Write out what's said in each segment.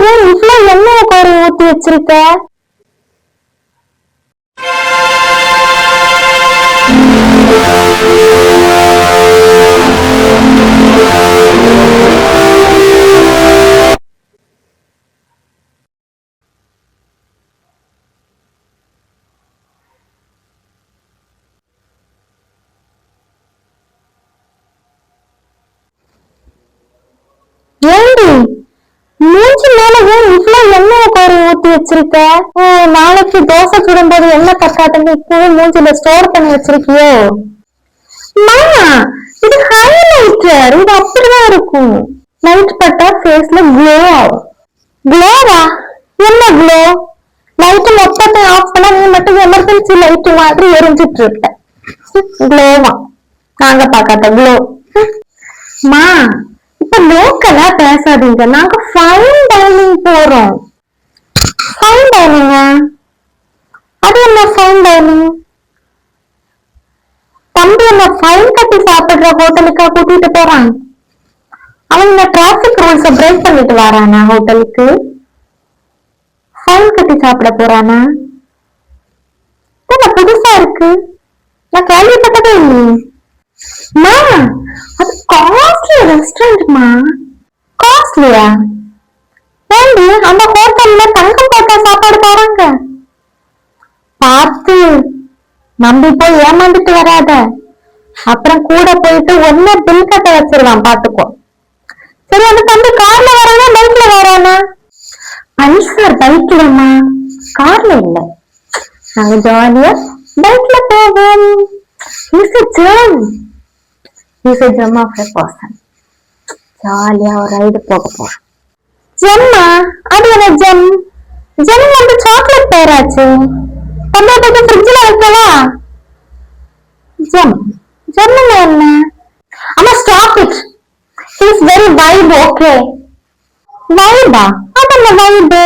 ஏன் இவ்வளவு எண்ணெய கோரி ஊத்தி வச்சிருக்க? ஏண்டி மூஞ்சி மேல ஏன் இவ்வளவு எண்ணெய கோரி ஊத்தி வச்சிருக்க? நாளைக்கு தோசை சுடும்போது எண்ணெய் பக்காட்டுன்னு இப்பவே மூஞ்சில ஸ்டோர் பண்ணி வச்சிருக்கியோ? இது ஹைலைட்டர், இது அப்படிதான் இருக்கும். லைட் பட்டா ஃபேஸ்ல க்ளோ ஆகும். க்ளோவா? என்ன க்ளோ? லைட் மொத்தத்தை ஆஃப் பண்ணா நீ மட்டும் எமர்ஜென்சி லைட் மாதிரி எரிஞ்சிட்டு இருக்க. க்ளோவா? நாங்க பார்க்காத க்ளோ. மா, இப்ப லோக்கலா பேசாதீங்க, நாங்க ஃபைன் டைனிங் போறோம். ஃபைன் டைனிங்கா? அது என்ன ஃபைன் டைனிங்? தம்பி என்ன ஃபைன் கட்டி சாப்பிடுற ஹோட்டலுக்கா கூட்டிட்டு போறான்? அவன் இந்த டிராபிக் ரூல்ஸ பிரேக் பண்ணிட்டு வரானா ஹோட்டலுக்கு? ஃபைன் கட்டி சாப்பிட போறானா? புதுசா இருக்கு, நான் கேள்விப்பட்டதே இல்லையே. அது காஸ்ட்லி ரெஸ்டாரண்ட்மா. காஸ்ட்லியா? ஏண்டி அந்த ஹோட்டல்ல தங்கம் போட்டா சாப்பாடு போறாங்க. பார்த்து நம்பி போய் ஏமாந்துட்டு வராத, அப்புறம் கூட போயிட்டு ஒன்ன பில் கட்ட வச்சிருவான், பாத்துக்கோ. சரி, அந்த தம்பி கார்ல வரானா பைக்ல வரானா? பல்சர் பைக்லமா, கார்ல இல்ல. நாங்க ஜாலியா பைக்ல போவோம். ஜாலியா ஒரு ரைடு போக போறோம். ஜெம்மா? அது என்ன ஜெம்? ஜெம் வந்து சாக்லேட் பேராச்சு. தம்பி ஃப்ரிட்ஜ்ல வைக்கவா? ஜெம் ஜெம் என்ன? அம்மா stop it, is very vibe. Okay வைபா? அதென்ன வைப்?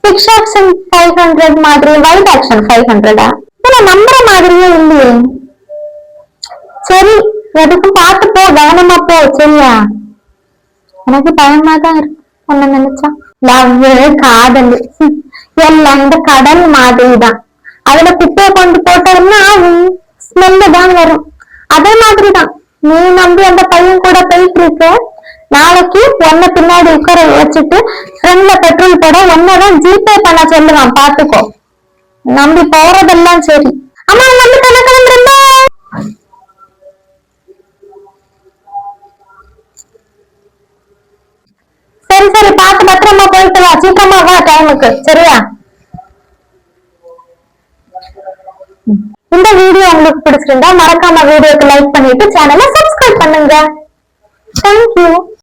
பிக்ஸ் ஆக்ஷன் 500 மாதிரி வைப் ஆக்ஷன் 500-ஆ? நம்புற மாதிரியே இல்லையே. சரி, எதுக்கும் பார்த்து போ, கவனமா போ, சரியா? எனக்கு பயமா தான் இருக்கு ஒண்ணு நினைச்சா. லவ், காதல் எல்லாம் இந்த கடல் மாதிரிதான். அதுல குப்பையை கொண்டு போட்டோம்னா ஸ்மெல்லு தான் வரும். அதே மாதிரிதான் நீ நம்பி அந்த பையன் கூட போயிட்டு இருக்க. நாளைக்கு ஒன்ன பின்னாடி உட்கார வச்சுட்டு ஃப்ரெண்ட்ல பெட்ரோல் போட ஒன்னதான் ஜிபே பண்ண சொல்லுவான், பாத்துக்கோ. நம்பி போறதெல்லாம் சரி. அம்மா நம்பி கணக்கு இருந்தா சரி சரி, பார்த்து பத்திரமா போயிட்டு வா, சீக்கிரமா வா டைமுக்கு, சரியா? இந்த வீடியோ உங்களுக்கு பிடிச்சிருந்தா மறக்காம வீடியோக்கு லைக் பண்ணிட்டு சேனலை சப்ஸ்கிரைப் பண்ணுங்க. தேங்க்யூ.